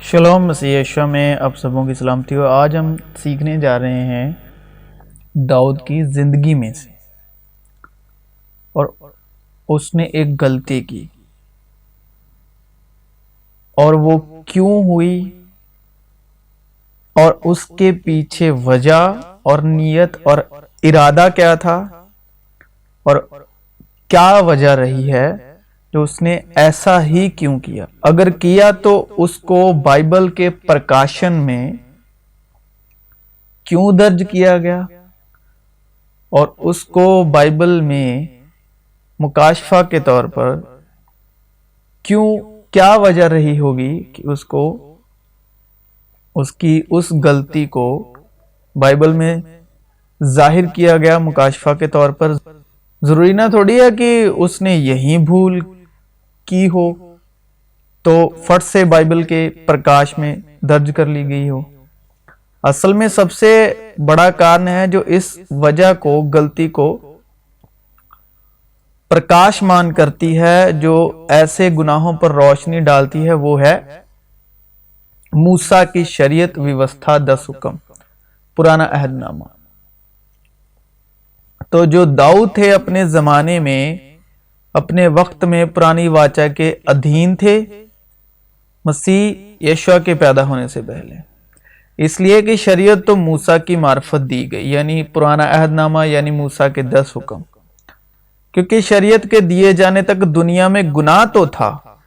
शलोम मसीह यीशु में आप सबों की सलामती हो। आज हम सीखने जा रहे हैं दाऊद की ज़िंदगी में से, और उसने एक गलती की और वो क्यों हुई और उसके पीछे वजह और नीयत और इरादा क्या था और क्या वजह रही है जो उसने ऐसा ही क्यों किया। अगर किया तो उसको बाइबल के प्रकाशन में क्यों दर्ज किया गया और उसको बाइबल में मुकाशफा के तौर पर क्यों, क्या वजह रही होगी कि उसको उसकी उस गलती को बाइबल में जाहिर किया गया मुकाशफा के तौर पर। जरूरी ना थोड़ी है कि उसने यही भूल की हो तो फट से बाइबल के प्रकाश में दर्ज कर ली गई हो। असल में सबसे बड़ा कारण है जो इस वजह को, गलती को प्रकाशमान करती है, जो ऐसे गुनाहों पर रोशनी डालती है, वो है मूसा की शरीयत व्यवस्था 10 हुक्म, पुराना अहदनामा। तो जो दाऊद थे अपने जमाने में, अपने वक्त में पुरानी वाचा के अधीन थे मसीह यीशु के पैदा होने से पहले, इसलिए कि शरीयत तो मूसा की मार्फत दी गई, यानी पुराना अहदनामा यानी मूसा के 10 हुक्म। क्योंकि शरीयत के दिए जाने तक दुनिया में गुनाह तो था,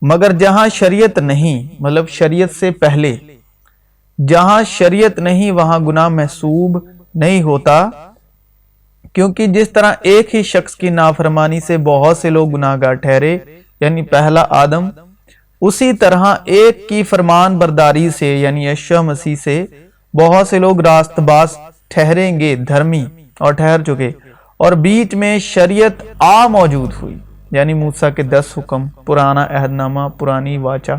मगर जहां शरीयत नहीं, मतलब शरीयत से पहले जहां शरीयत नहीं वहां गुनाह महसूब नहीं होता। क्योंकि जिस तरह एक ही शख्स की नाफरमानी से बहुत से लोग गुनाहगार ठहरे, यानी पहला आदम, उसी तरह एक की फरमान बरदारी से यानी यीशु मसीह से बहुत से लोग रास्तबाज ठहरेंगे, धर्मी और ठहर चुके। और बीच में शरीयत मौजूद हुई, यानी मूसा के 10 हुक्म, पुराना अहदनामा, पुरानी वाचा,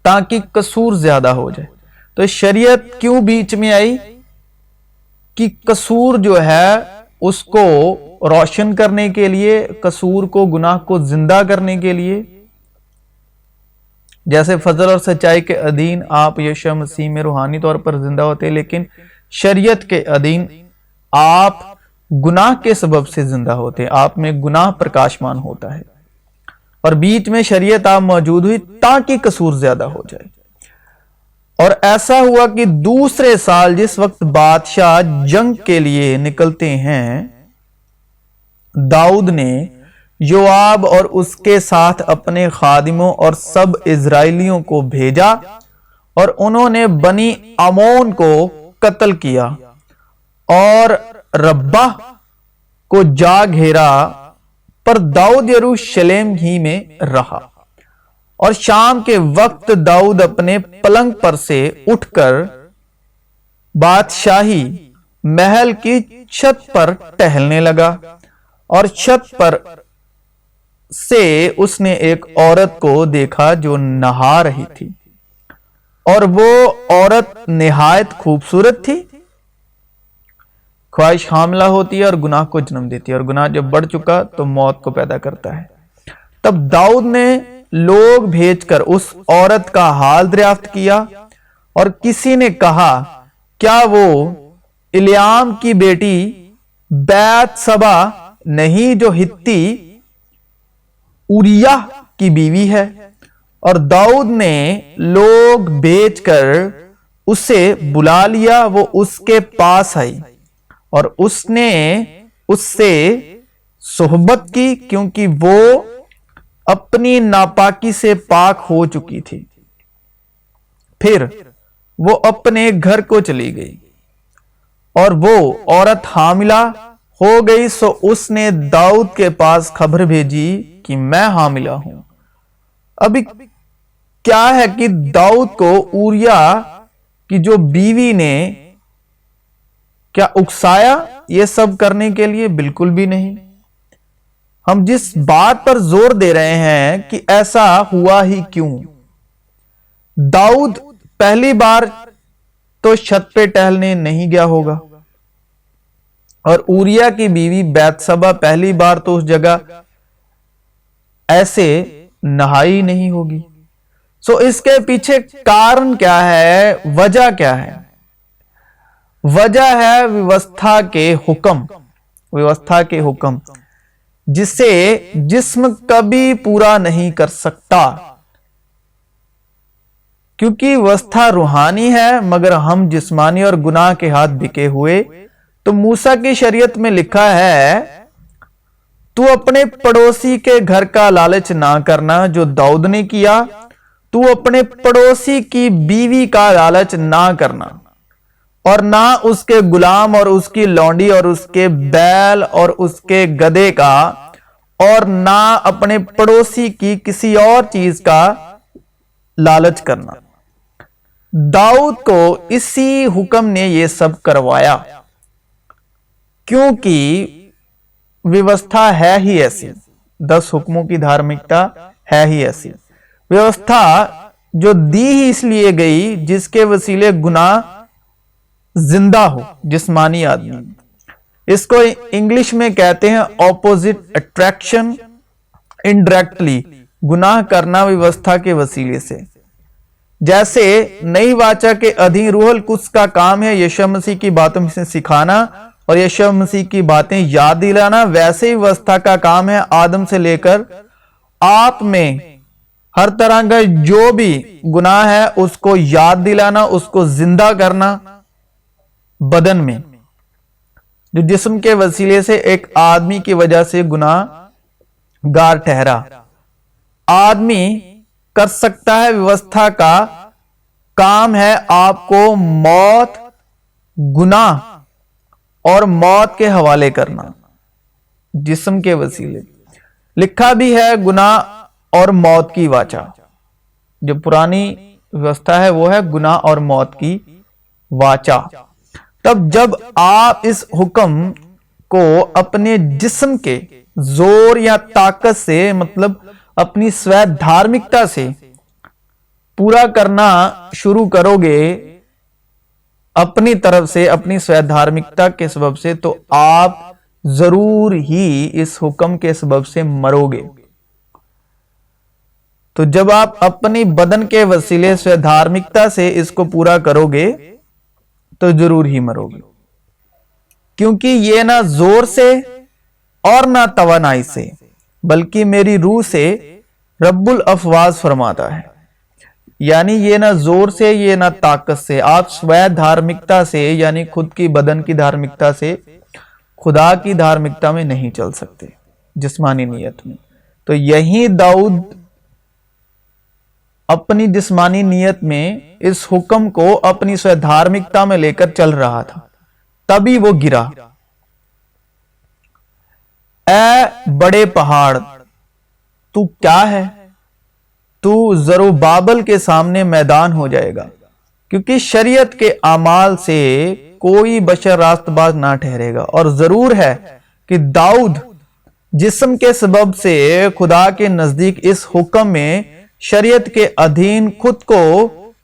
ताकि कसूर ज्यादा हो जाए। तो शरीयत क्यों बीच में आई? कि कसूर जो है उसको रोशन करने के लिए, कसूर को, गुनाह को जिंदा करने के लिए। जैसे फजल और सच्चाई के अधीन आप यीशु मसीह में रूहानी तौर पर जिंदा होते, लेकिन शरीयत के अधीन आप गुनाह के सबब से जिंदा होते, आप में गुनाह प्रकाशमान होता है। और बीच में शरीयत आप मौजूद हुई ताकि कसूर ज्यादा हो जाए। और ऐसा हुआ कि दूसरे साल जिस वक्त बादशाह जंग के लिए निकलते हैं, दाऊद ने योआब और उसके साथ अपने खादिमों और सब इजराइलियों को भेजा और उन्होंने बनी अमोन को कत्ल किया और रब्बा को जा घेरा। पर दाऊद यरूशलेम ही में रहा। और शाम के वक्त दाऊद अपने पलंग पर से उठकर बादशाही महल की छत पर टहलने लगा, और छत पर से उसने एक औरत को देखा जो नहा रही थी, और वो औरत निहायत खूबसूरत थी। ख्वाहिश हामला होती है और गुनाह को जन्म देती है, और गुनाह जब बढ़ चुका तो मौत को पैदा करता है। तब दाऊद ने लोग भेजकर उस औरत का हाल दरियाफ्त किया, और किसी ने कहा, क्या वो इल्याम की बेटी बैतसबा नहीं जो हित्ती उरिया की बीवी है? और दाऊद ने लोग भेजकर उसे बुला लिया। वो उसके पास आई और उसने उससे सोहबत की, क्योंकि वो अपनी नापाकी से पाक हो चुकी थी। फिर वो अपने घर को चली गई, और वो औरत हामिला हो गई। सो उसने दाऊद के पास खबर भेजी कि मैं हामिला हूं। अभी क्या है कि दाऊद को उरिया की जो बीवी ने क्या उकसाया ये सब करने के लिए? बिल्कुल भी नहीं। हम जिस बात पर जोर दे रहे हैं कि ऐसा हुआ ही क्यों। दाऊद पहली बार तो छत पे टहलने नहीं गया होगा, और उरिया की बीवी बैतसबा पहली बार तो उस जगह ऐसे नहाई नहीं होगी। सो इसके पीछे कारण क्या है, वजह क्या है? वजह है व्यवस्था के हुक्म, व्यवस्था के हुक्म जिसे जिस्म कभी पूरा नहीं कर सकता, क्योंकि व्यवस्था रूहानी है मगर हम जिस्मानी और गुनाह के हाथ बिके हुए। तो मूसा की शरीयत में लिखा है, तू अपने पड़ोसी के घर का लालच ना करना जो दाऊद ने किया, तू अपने पड़ोसी की बीवी का लालच ना करना, और ना उसके गुलाम और उसकी लौंडी और उसके बैल और उसके गधे का, और ना अपने पड़ोसी की किसी और चीज का लालच करना। दाऊद को इसी हुक्म ने यह सब करवाया, क्योंकि व्यवस्था है ही ऐसी, 10 हुक्मों की धार्मिकता है ही ऐसी। व्यवस्था जो दी ही इसलिए गई जिसके वसीले गुनाह जिंदा हो, जिस्मानी आदमी। इसको इंग्लिश में कहते हैं ऑपोजिट अट्रैक्शन। इनडायरेक्टली गुनाह करना व्यवस्था के वसीले से। जैसे नई वाचा के अधीन रूहुल कुद्स का काम है यीशु मसीह की बातों में सिखाना और यीशु मसीह की बातें याद दिलाना, वैसे ही व्यवस्था का काम है आदम से लेकर आप में हर तरह का जो भी गुनाह है उसको याद दिलाना, उसको जिंदा करना बदन में, जो जिस्म के वसीले से एक आदमी की वजह से गुनाहगार ठहरा। आदमी कर सकता है, व्यवस्था का काम है आपको मौत, गुनाह और मौत के हवाले करना जिस्म के वसीले। लिखा भी है गुनाह और मौत की वाचा। जो पुरानी व्यवस्था है वो है गुनाह और मौत की वाचा। तब जब आप इस हुक्म को अपने जिस्म के जोर या ताकत से, मतलब अपनी स्व धार्मिकता से पूरा करना शुरू करोगे, अपनी तरफ से, अपनी स्व धार्मिकता के सबब से, तो आप जरूर ही इस हुक्म के सबब से मरोगे। तो जब आप अपनी बदन के वसीले स्व धार्मिकता से इसको पूरा करोगे तो जरूर ही मरोगे, क्योंकि ये ना जोर से और ना तवानाई से बल्कि मेरी रूह से रब्बुल अफवाज फरमाता है। यानी ये ना जोर से, ये ना ताकत से, आप स्व धार्मिकता से यानी खुद की बदन की धार्मिकता से खुदा की धार्मिकता में नहीं चल सकते, जिस्मानी नियत में। तो यही दाऊद अपनी जिस्मानी नियत में इस हुक्म को अपनी स्व धार्मिकता में लेकर चल रहा था, तभी वो गिरा। ऐ बड़े पहाड़ तू क्या है, तू जरुब्बाबेल के सामने मैदान हो जाएगा, क्योंकि शरीयत के अमाल से कोई बशर रास्तबाज ना ठहरेगा। और जरूर है कि दाऊद जिस्म के सबब से खुदा के नजदीक इस हुक्म में शरीयत के अधीन खुद को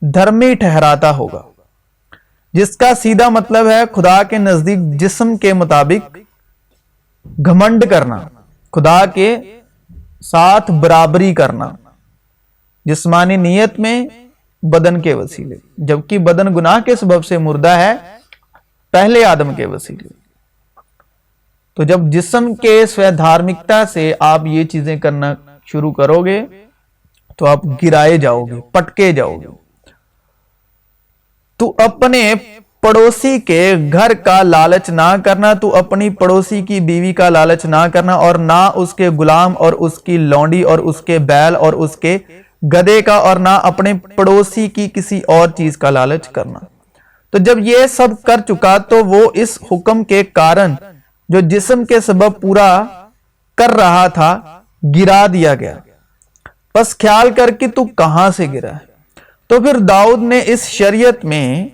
धर्मी ठहराता होगा, जिसका सीधा मतलब है खुदा के नजदीक जिस्म के मुताबिक घमंड करना, खुदा के साथ बराबरी करना जिस्मानी नियत में बदन के वसीले, जबकि बदन गुनाह के सबब से मुर्दा है पहले आदम के वसीले। तो जब जिस्म के स्व धार्मिकता से आप ये चीजें करना शुरू करोगे तो आप गिराए जाओगे, पटके जाओगे। तू अपने पड़ोसी के घर का लालच ना करना, तू अपनी पड़ोसी की बीवी का लालच ना करना, और ना उसके गुलाम और उसकी लौंडी और उसके बैल और उसके गधे का, और ना अपने पड़ोसी की किसी और चीज का लालच करना। तो जब ये सब कर चुका तो वो इस हुक्म के कारण जो जिस्म के सबब पूरा कर रहा था गिरा दिया गया। बस ख्याल कर कि तू कहां से गिरा है। तो फिर दाऊद ने इस शरीयत में,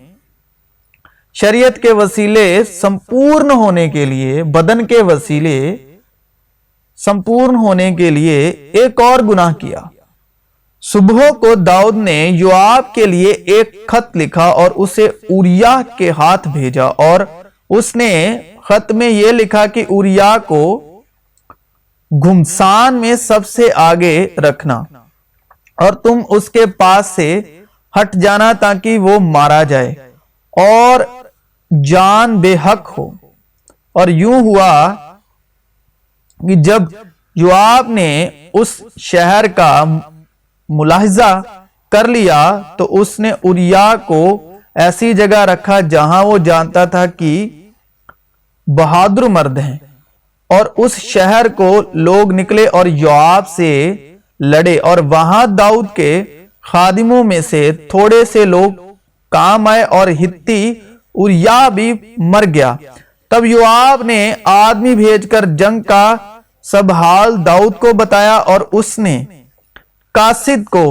शरीयत के वसीले संपूर्ण होने के लिए, बदन के वसीले संपूर्ण होने के लिए एक और गुनाह किया। सुबह को दाऊद ने योआब के लिए एक खत लिखा और उसे उरिय्याह के हाथ भेजा, और उसने खत में यह लिखा कि उरिय्याह को घुमसान में सबसे आगे रखना, और तुम उसके पास से हट जाना ताकि वो मारा जाए और जान बेहक हो। और यूं हुआ कि जब योआब ने उस शहर का मुलाहिजा कर लिया तो उसने उरिया को ऐसी जगह रखा जहां वो जानता था कि बहादुर मर्द हैं, और उस शहर को लोग निकले और योआब से लड़े, और वहां दाऊद के खादिमों में से थोड़े से लोग काम आए और हित्ती उरिया भी मर गया। तब योआब ने आदमी भेजकर जंग का सब हाल दाऊद को बताया, और उसने कासिद को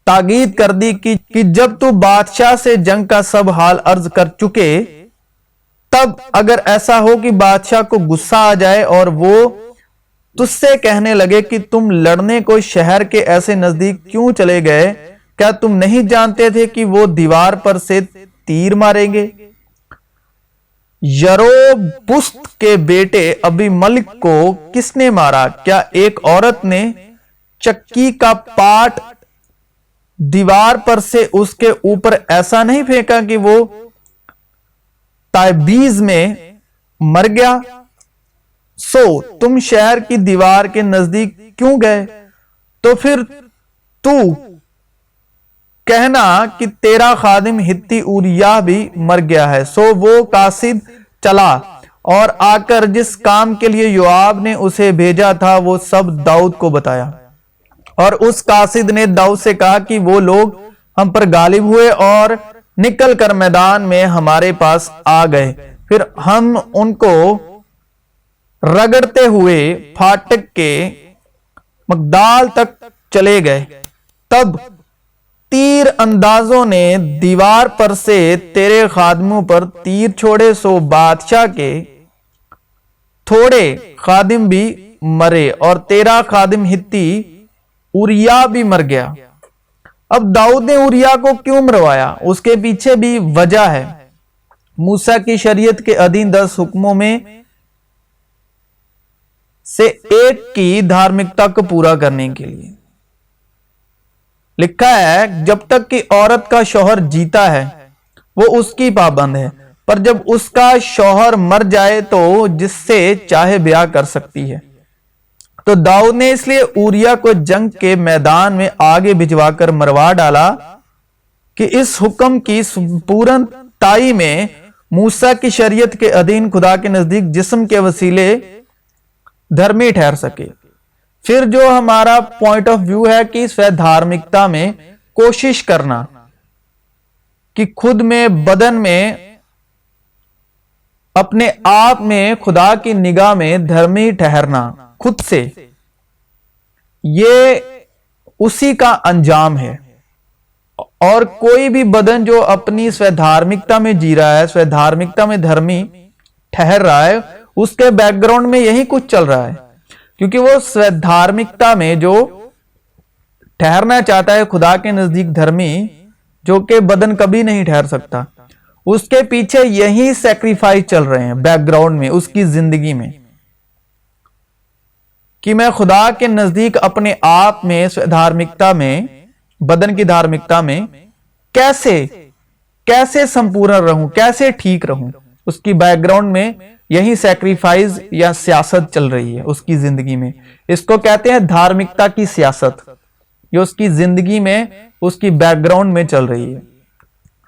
ताकीद कर दी कि जब तू बादशाह से जंग का सब हाल अर्ज कर चुके, तब अगर ऐसा हो कि बादशाह को गुस्सा आ जाए और वो तुझसे कहने लगे कि तुम लड़ने को शहर के ऐसे नजदीक क्यों चले गए, क्या तुम नहीं जानते थे कि वो दीवार पर से तीर मारेंगे? यरोबुस्त के बेटे अबीमलिक को किसने मारा? क्या एक औरत ने चक्की का पाट दीवार पर से उसके ऊपर ऐसा नहीं फेंका कि वो ताइबीज में मर गया? सो तुम शहर की दीवार के नजदीक क्यों गए? तो फिर तू कहना कि तेरा खादिम हित्ती उरिया भी मर गया है। सो वो कासिद चला और आकर जिस काम के लिए योआब ने उसे भेजा था वो सब दाऊद को बताया। और उस कासिद ने दाऊद से कहा कि वो लोग हम पर गालिब हुए और निकल कर मैदान में हमारे पास आ गए। फिर हम उनको रगड़ते हुए फाटक के मगदाल तक चले गए। तब तीर अंदाजों ने दीवार पर से तेरे खादिमों पर तीर छोड़े, सो बादशाह के थोड़े खादिम भी मरे और तेरा खादिम हित्ती उरिया भी मर गया। अब दाऊद ने उरिया को क्यों मरवाया? उसके पीछे भी वजह है। मूसा की शरीयत के अधीन 10 हुक्मों में से एक की धार्मिकता को पूरा करने के लिए लिखा है, जब तक कि औरत का शौहर जीता है वो उसकी पाबंद है, पर जब उसका शौहर मर जाए तो जिससे चाहे ब्याह कर सकती है। तो दाऊद ने इसलिए उरिया को जंग के मैदान में आगे भिजवाकर मरवा डाला कि इस हुक्म की पूर्णताई में मूसा की शरीयत के अधीन खुदा के नजदीक जिस्म के वसीले धर्मी ठहर सके। फिर जो हमारा पॉइंट ऑफ व्यू है कि स्वयं धार्मिकता में कोशिश करना कि खुद में, बदन में, अपने आप में खुदा की निगाह में धर्मी ठहरना खुद से, ये उसी का अंजाम है। और कोई भी बदन जो अपनी स्वधार्मिकता में जी रहा है, स्वधार्मिकता में धर्मी ठहर रहा है, उसके बैकग्राउंड में यही कुछ चल रहा है, क्योंकि वो स्वधार्मिकता में जो ठहरना चाहता है खुदा के नजदीक धर्मी, जो कि बदन कभी नहीं ठहर सकता, उसके पीछे यही सैक्रिफाइस चल रहे हैं बैकग्राउंड में, उसकी जिंदगी में, कि मैं खुदा के नजदीक अपने आप में धार्मिकता में, बदन की धार्मिकता में कैसे संपूर्ण रहूं, कैसे ठीक रहूं। उसकी बैकग्राउंड में यही सैक्रिफाइस या सियासत चल रही है उसकी जिंदगी में। इसको कहते हैं धार्मिकता की सियासत, जो उसकी जिंदगी में, उसकी बैकग्राउंड में चल रही है।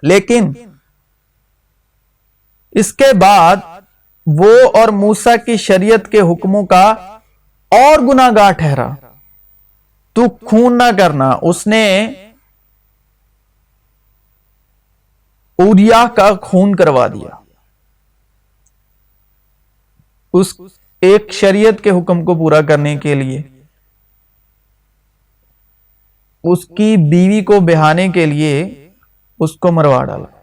लेकिन इसके बाद वो और मूसा की शरीयत के हुक्मों का और गुनाहगार ठहरा। तू खून ना करना, उसने उरिया का खून करवा दिया। उस एक शरीयत के हुक्म को पूरा करने के लिए, उसकी बीवी को बिहाने के लिए उसको मरवा डाला।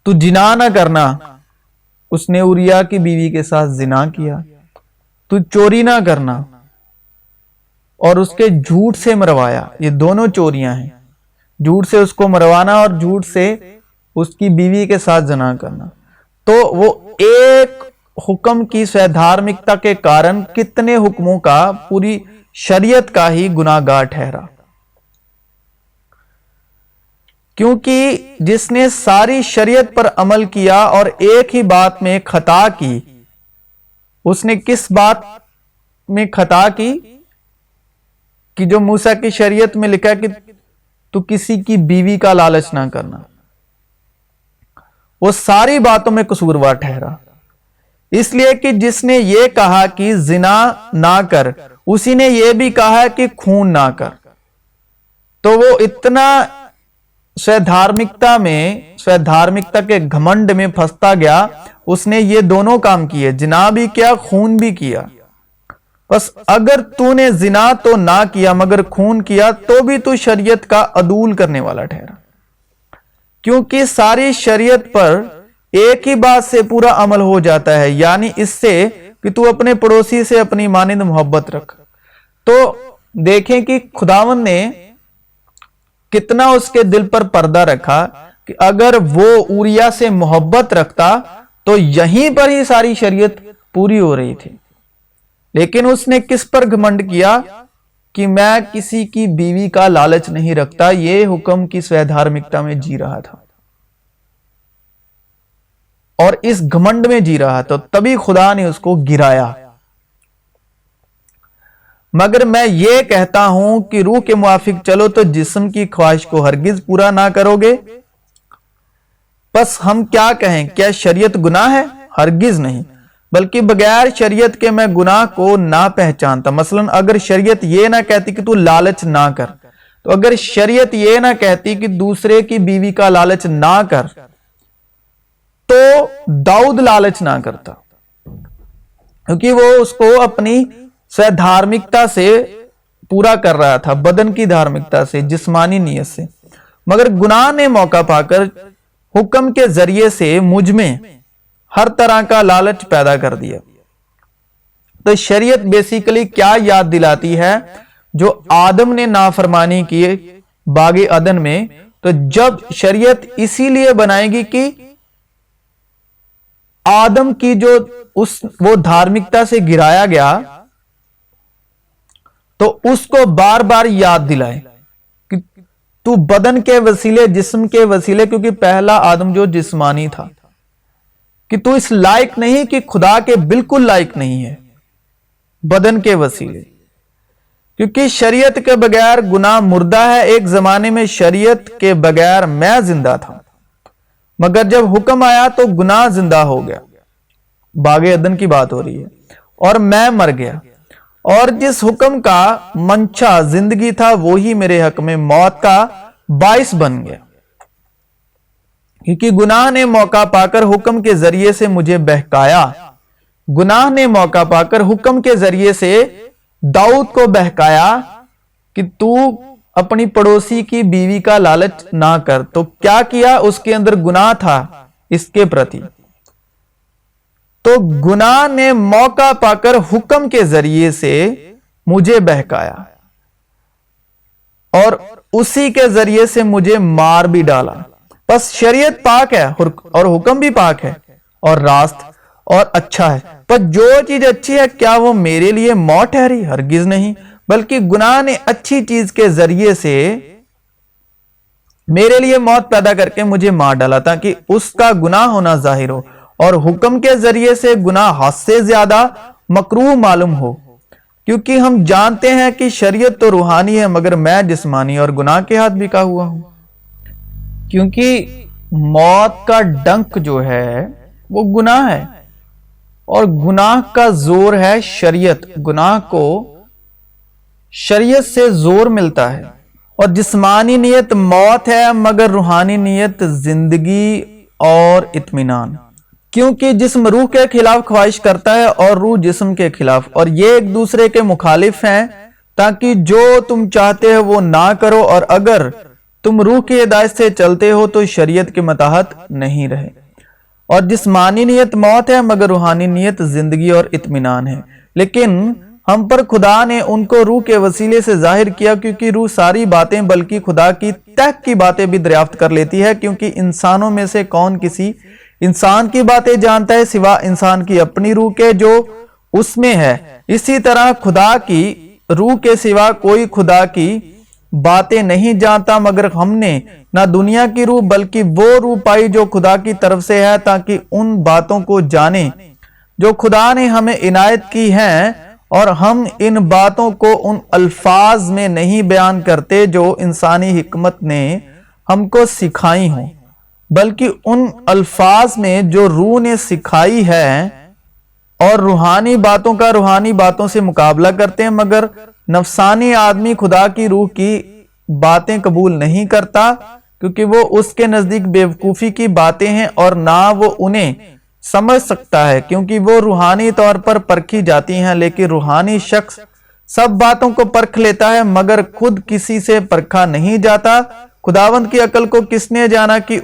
तू जिना ना करना, उसने उरिया की बीवी के साथ जिना किया। तू चोरी ना करना, और उसके झूठ से मरवाया। ये दोनों चोरियां हैं, झूठ से उसको मरवाना और झूठ से उसकी बीवी के साथ जिना करना। तो वो एक हुक्म की स्वधार्मिकता के कारण कितने हुक्मों का पूरी शरीयत का ही गुनाहगार ठहरा, क्योंकि जिसने सारी शरीयत पर अमल किया और एक ही बात में खता की, उसने किस बात में खता की कि जो मूसा की शरीयत में लिखा है कि तू किसी की बीवी का लालच ना करना, वो सारी बातों में कसूरवार ठहरा। इसलिए कि जिसने ये कहा कि जिना ना कर, उसी ने ये भी कहा कि खून ना कर। तो वो इतना स्वधार्मिकता के घमंड में फंसता गया, उसने ये दोनों काम किए, जिना भी किया, खून भी किया। बस अगर तूने जिना तो ना किया मगर खून किया तो भी तू शरीयत का अदूल करने वाला ठहरा, क्योंकि सारी शरीयत पर एक ही बात से पूरा अमल हो जाता है, यानी इससे कि तू अपने पड़ोसी से अपनी मानिंद मोहब्बत रख। तो देखें कि खुदावन ने कितना उसके दिल पर पर्दा रखा कि अगर वो उरिया से मोहब्बत रखता तो यहीं पर ही सारी शरीयत पूरी हो रही थी। लेकिन उसने किस पर घमंड किया कि मैं किसी की बीवी का लालच नहीं रखता, ये हुक्म की स्वधार्मिकता में जी रहा था और इस घमंड में जी रहा था, तभी खुदा ने उसको गिराया। मगर मैं ये कहता हूं कि रूह के मुआफिक चलो तो जिस्म की ख्वाहिश को हरगिज पूरा ना करोगे। बस हम क्या कहें, क्या शरीयत गुनाह है? हरगिज नहीं, बल्कि बगैर शरीयत के मैं गुनाह को ना पहचानता। मसलन अगर शरीयत ये ना कहती कि तू लालच ना कर, तो अगर शरीयत ये ना कहती कि दूसरे की बीवी का लालच ना कर, तो दाऊद लालच ना करता, क्योंकि वो उसको अपनी स्वधार्मिकता से पूरा कर रहा था, बदन की धार्मिकता से, जिस्मानी नियत से। मगर गुनाह ने मौका पाकर हुक्म के जरिए से मुझ में हर तरह का लालच पैदा कर दिया। तो शरीयत बेसिकली क्या याद दिलाती है? जो आदम ने नाफरमानी की बागे अदन में, तो जब शरीयत इसीलिए बनाएगी कि आदम की जो वो धार्मिकता से गिराया गया, तो उसको बार बार याद दिलाए कि तू बदन के वसीले, जिस्म के वसीले, क्योंकि पहला आदम जो जिस्मानी था, कि तू इस लायक नहीं, कि खुदा के बिल्कुल लायक नहीं है, बदन के वसीले। क्योंकि शरीयत के बगैर गुनाह मुर्दा है। एक जमाने में शरीयत के बगैर मैं जिंदा था, मगर जब हुक्म आया तो गुनाह जिंदा हो गया। बागे अदन की बात हो रही है, और मैं मर गया। और जिस हुक्म का मंशा जिंदगी था, वो ही मेरे हक में मौत का बाइस बन गया, क्योंकि गुनाह ने मौका पाकर हुक्म के जरिए से मुझे बहकाया। गुनाह ने मौका पाकर हुक्म के जरिए से दाऊद को बहकाया कि तू अपनी पड़ोसी की बीवी का लालच ना कर। तो क्या किया? उसके अंदर गुनाह था इसके प्रति, तो गुनाह ने मौका पाकर हुक्म के जरिए से मुझे बहकाया और उसी के जरिए से मुझे मार भी डाला। बस शरीयत पाक है और हुक्म भी पाक है और रास्त और अच्छा है, पर जो चीज अच्छी है क्या वो मेरे लिए मौत ठहरी? हरगिज नहीं, बल्कि गुनाह ने अच्छी चीज के जरिए से मेरे लिए मौत पैदा करके मुझे मार डाला, ताकि उसका गुनाह होना जाहिर हो और हुक्म के जरिए से गुनाह हद से ज्यादा मकरूह मालूम हो। क्योंकि हम जानते हैं कि शरीयत तो रूहानी है, मगर मैं जिस्मानी और गुनाह के हाथ बिका हुआ हूं। क्योंकि मौत का डंक जो है वो गुनाह है, और गुनाह का जोर है शरीयत। गुनाह को शरीयत से जोर मिलता है, और जिस्मानी नियत मौत है, मगर रूहानी नियत जिंदगी और इत्मीनान। क्योंकि जिस्म रूह के खिलाफ ख्वाहिश करता है और रूह जिस्म के खिलाफ, और ये एक दूसरे के मुखालिफ हैं, ताकि जो तुम चाहते हो वो ना करो, और अगर तुम रूह की हिदायत से चलते हो तो शरीयत के मुताहत नहीं रहे। और जिस्मानी नियत मौत है, मगर रूहानी नियत जिंदगी और इत्मीनान है। लेकिन हम पर खुदा ने उनको रूह के वसीले से जाहिर किया, क्योंकि रूह सारी बातें बल्कि खुदा की तह की बातें भी दरियाफ्त कर लेती है। क्योंकि इंसानों में से कौन किसी इंसान की बातें जानता है सिवा इंसान की अपनी रूह के जो उसमें है। इसी तरह खुदा की रूह के सिवा कोई खुदा की बातें नहीं जानता, मगर हमने ना दुनिया की रूह बल्कि वो रूह पाई जो खुदा की तरफ से है, ताकि उन बातों को जाने जो खुदा ने हमें इनायत की हैं। और हम इन बातों को उन अल्फाज में नहीं बयान करते जो इंसानी हिकमत ने हमको सिखाई हो, बल्कि उन अल्फाज में जो रूह ने सिखाई है। और रूहानी बातों का रूहानी बातों से मुकाबला करते हैं, मगर नफसानी आदमी खुदा की रूह की बातें कबूल नहीं करता, क्योंकि वो उसके नजदीक बेवकूफी की बातें हैं और ना वो उन्हें समझ सकता है, क्योंकि वो रूहानी तौर पर परखी जाती हैं। लेकिन रूहानी शख्स सब बातों को परख लेता है, मगर खुद किसी से परखा नहीं जाता। खुदावंद की अकल को किसने जाना कि